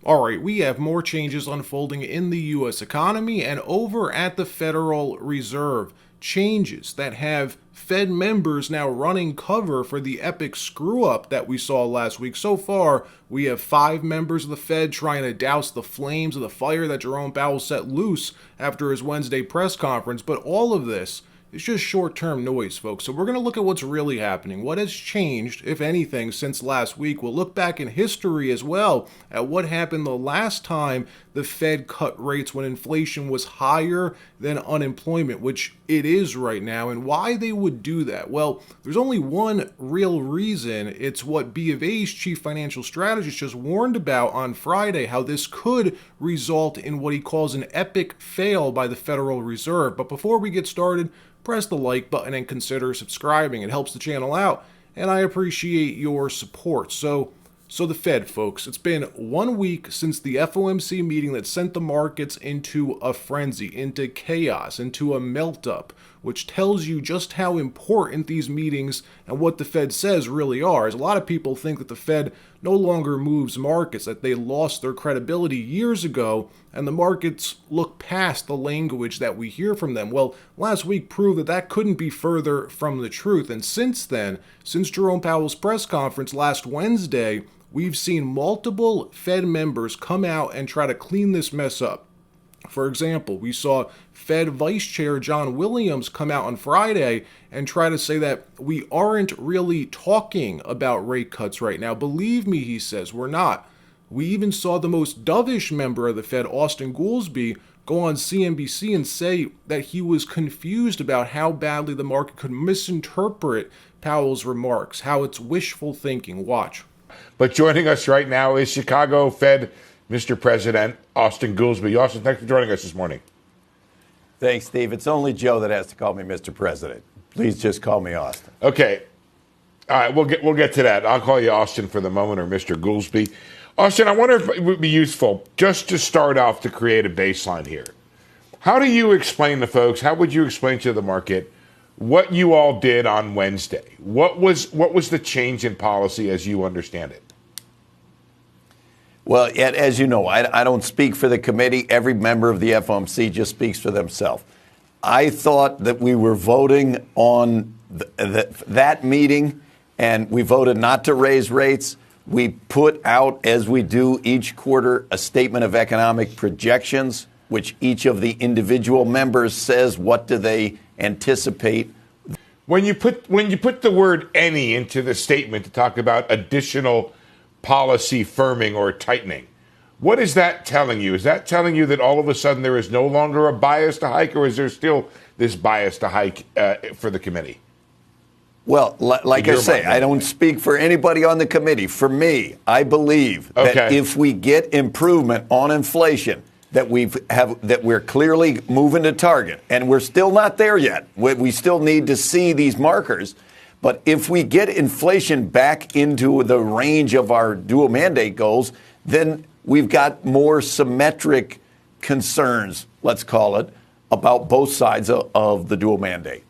All right, we have more changes unfolding in the U.S. economy and over at the Federal Reserve. Changes that have Fed members now running cover for the epic screw-up that we saw last week. So far, we have 5 members of the Fed trying to douse the flames of the fire that Jerome Powell set loose after his Wednesday press conference. But all of this is just short-term noise, folks. So we're going to look at what's really happening, what has changed, if anything, since last week. We'll look back in history as well at what happened the last time the Fed cut rates when inflation was higher than unemployment, which it is right now, and why they would do that. Well, there's only one real reason. It's what B of A's chief financial strategist just warned about on Friday, how this could result in what he calls an epic fail by the Federal Reserve. But before we get started, press the like button and consider subscribing. It helps the channel out, and I appreciate your support. So the Fed, folks, it's been 1 week since the FOMC meeting that sent the markets into a frenzy, into chaos, into a melt-up, which tells you just how important these meetings and what the Fed says really are. As a lot of people think that the Fed no longer moves markets, that they lost their credibility years ago, and the markets look past the language that we hear from them. Well, last week proved that that couldn't be further from the truth. And since then, since Jerome Powell's press conference last Wednesday, we've seen multiple Fed members come out and try to clean this mess up. For example, we saw Fed Vice Chair John Williams come out on Friday and try to say that we aren't really talking about rate cuts right now. Believe me, he says, we're not. We even saw the most dovish member of the Fed, Austin Goolsbee, go on CNBC and say that he was confused about how badly the market could misinterpret Powell's remarks, how it's wishful thinking. Watch. But joining us right now is Chicago Fed Mr. President Austin Goolsbee. Austin, thanks for joining us this morning. Thanks, Steve. It's only Joe that has to call me Mr. President. Please just call me Austin. Okay. All right, we'll get to that. I'll call you Austin for the moment, or Mr. Goolsbee. Austin, I wonder if it would be useful just to start off to create a baseline here. How do you explain to folks, how would you explain to the market what you all did on Wednesday? What was the change in policy as you understand it? Well, as you know, I don't speak for the committee. Every member of the FOMC just speaks for themselves. I thought that we were voting on that meeting, and we voted not to raise rates. We put out, as we do each quarter, a statement of economic projections, which each of the individual members says what do they anticipate. When you put the word any into the statement to talk about additional policy firming or tightening, what is that telling you? Is that telling you that all of a sudden there is no longer a bias to hike, or is there still this bias to hike for the committee? Well, like I say, I don't speak for anybody on the committee. For me, I believe that if we get improvement on inflation, that we're clearly moving to target, and we're still not there yet. We still need to see these markers. But if we get inflation back into the range of our dual mandate goals, then we've got more symmetric concerns, let's call it, about both sides of the dual mandate.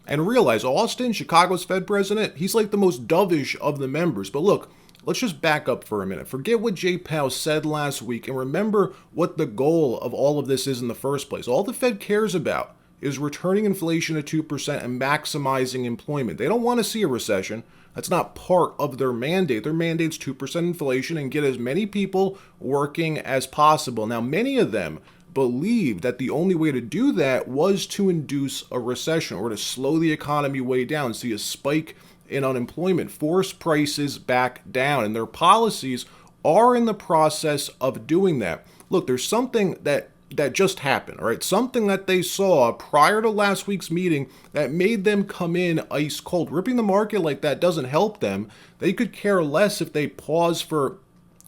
And realize, Austin, Chicago's Fed president, he's like the most dovish of the members. But look, let's just back up for a minute. Forget what Jay Powell said last week and remember what the goal of all of this is in the first place. All the Fed cares about is returning inflation to 2% and maximizing employment. They don't want to see a recession. That's not part of their mandate. Their mandate's 2% inflation and get as many people working as possible. Now, many of them believed that the only way to do that was to induce a recession or to slow the economy way down, see a spike in unemployment, force prices back down. And their policies are in the process of doing that. Look, there's something that just happened, all right? Something that they saw prior to last week's meeting that made them come in ice cold. Ripping the market like that doesn't help them. They could care less if they pause for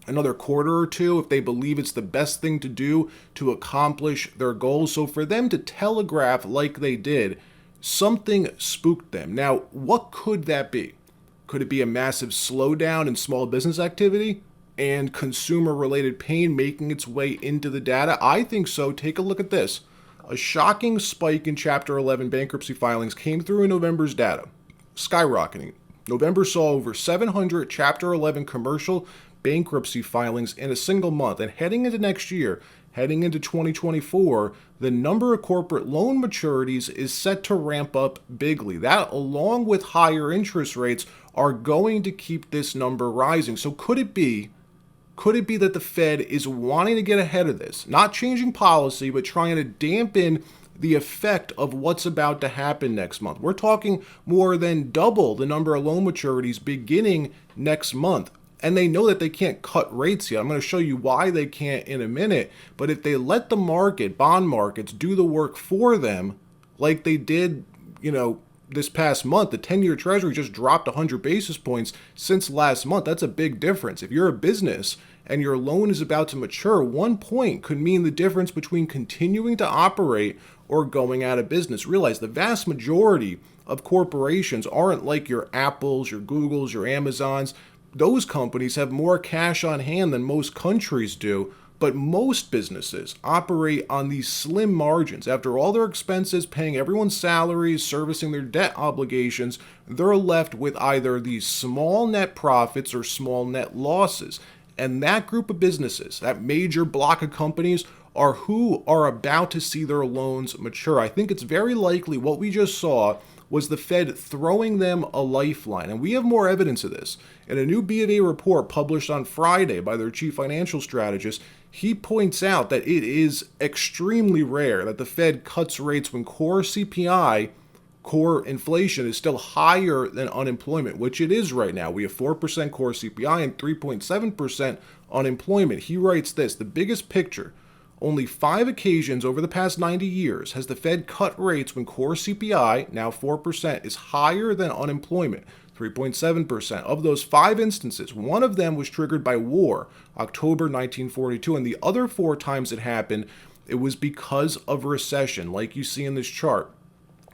another quarter or two, if they believe it's the best thing to do to accomplish their goals. So for them to telegraph like they did, something spooked them. Now, what could that be? Could it be a massive slowdown in small business activity and consumer-related pain making its way into the data? I think so. Take a look at this. A shocking spike in Chapter 11 bankruptcy filings came through in November's data, skyrocketing. November saw over 700 Chapter 11 commercial bankruptcy filings in a single month. And heading into next year, heading into 2024, the number of corporate loan maturities is set to ramp up bigly. That, along with higher interest rates, are going to keep this number rising. So could it be that the Fed is wanting to get ahead of this, not changing policy, but trying to dampen the effect of what's about to happen next month? We're talking more than double the number of loan maturities beginning next month. And they know that they can't cut rates yet. I'm going to show you why they can't in a minute. But if they let the market, bond markets, do the work for them, like they did, this past month, the 10-year Treasury just dropped 100 basis points since last month. That's a big difference. If you're a business and your loan is about to mature, 1 point could mean the difference between continuing to operate or going out of business. Realize the vast majority of corporations aren't like your Apples, your Googles, your Amazons. Those companies have more cash on hand than most countries do. But most businesses operate on these slim margins. After all their expenses, paying everyone's salaries, servicing their debt obligations, they're left with either these small net profits or small net losses. And that group of businesses, that major block of companies, are who are about to see their loans mature. I think it's very likely what we just saw was the Fed throwing them a lifeline. And we have more evidence of this. In a new B of A report published on Friday by their chief financial strategist, he points out that it is extremely rare that the Fed cuts rates when core CPI, core inflation, is still higher than unemployment, which it is right now. We have 4% core CPI and 3.7% unemployment. He writes this: the biggest picture, only 5 occasions over the past 90 years has the Fed cut rates when core CPI, now 4%, is higher than unemployment, 3.7%. Of those 5 instances, one of them was triggered by war, October 1942, and the other 4 times it happened, it was because of recession, like you see in this chart.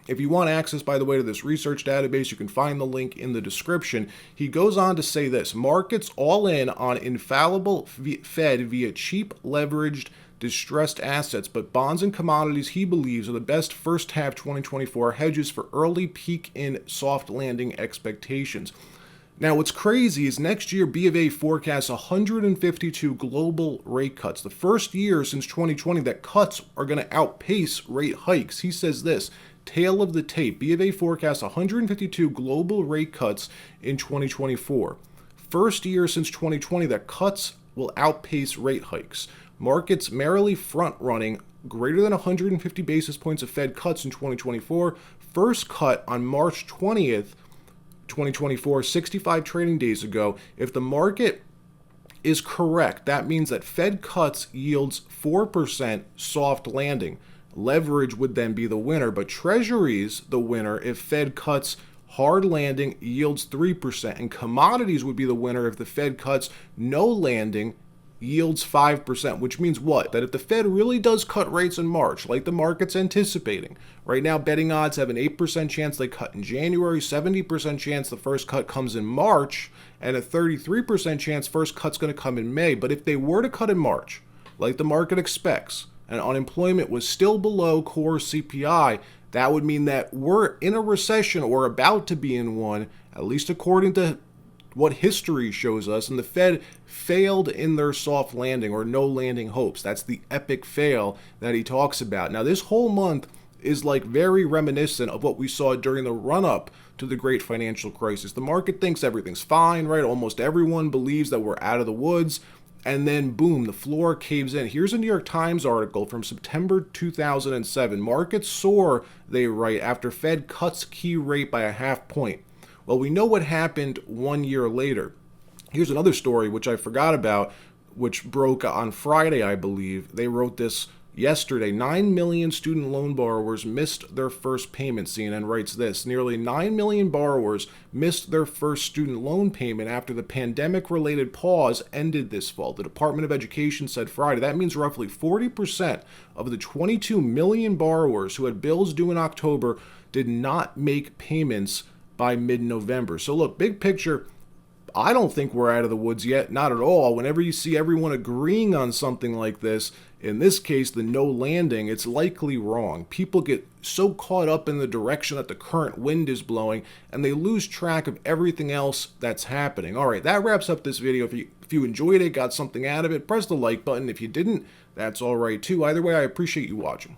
If you want access, by the way, to this research database, you can find the link in the description. He goes on to say this: markets all in on infallible Fed via cheap, leveraged, distressed assets, but bonds and commodities, he believes, are the best first half 2024 hedges for early peak in soft landing expectations. Now, what's crazy is next year B of A forecasts 152 global rate cuts, the first year since 2020 that cuts are going to outpace rate hikes. He says this: tail of the tape, B of A forecasts 152 global rate cuts in 2024. First year since 2020 that cuts will outpace rate hikes. Markets merrily front-running greater than 150 basis points of Fed cuts in 2024. First cut on March 20th, 2024, 65 trading days ago. If the market is correct, that means that Fed cuts yields 4% soft landing. Leverage would then be the winner, but Treasuries the winner if Fed cuts hard landing yields 3%, and commodities would be the winner if the Fed cuts no landing yields 5%, which means what? That if the Fed really does cut rates in March, like the market's anticipating, right now betting odds have an 8% chance they cut in January, 70% chance the first cut comes in March, and a 33% chance first cut's going to come in May. But if they were to cut in March, like the market expects, and unemployment was still below core CPI, that would mean that we're in a recession or about to be in one, at least according to what history shows us, and the Fed failed in their soft landing or no landing hopes. That's the epic fail that he talks about. Now, this whole month is like very reminiscent of what we saw during the run-up to the great financial crisis. The market thinks everything's fine, right? Almost everyone believes that we're out of the woods, and then boom, the floor caves in. Here's a New York Times article from September 2007. Markets soar, they write, after Fed cuts key rate by a half point. Well, we know what happened 1 year later. Here's another story which I forgot about, which broke on Friday, I believe. They wrote this yesterday. 9 million student loan borrowers missed their first payment. CNN writes this: nearly 9 million borrowers missed their first student loan payment after the pandemic-related pause ended this fall. The Department of Education said Friday. That means roughly 40% of the 22 million borrowers who had bills due in October did not make payments by mid-November. So look, big picture, I don't think we're out of the woods yet, not at all. Whenever you see everyone agreeing on something like this, in this case, the no landing, it's likely wrong. People get so caught up in the direction that the current wind is blowing, and they lose track of everything else that's happening. All right, that wraps up this video. If you enjoyed it, got something out of it, press the like button. If you didn't, that's all right too. Either way, I appreciate you watching.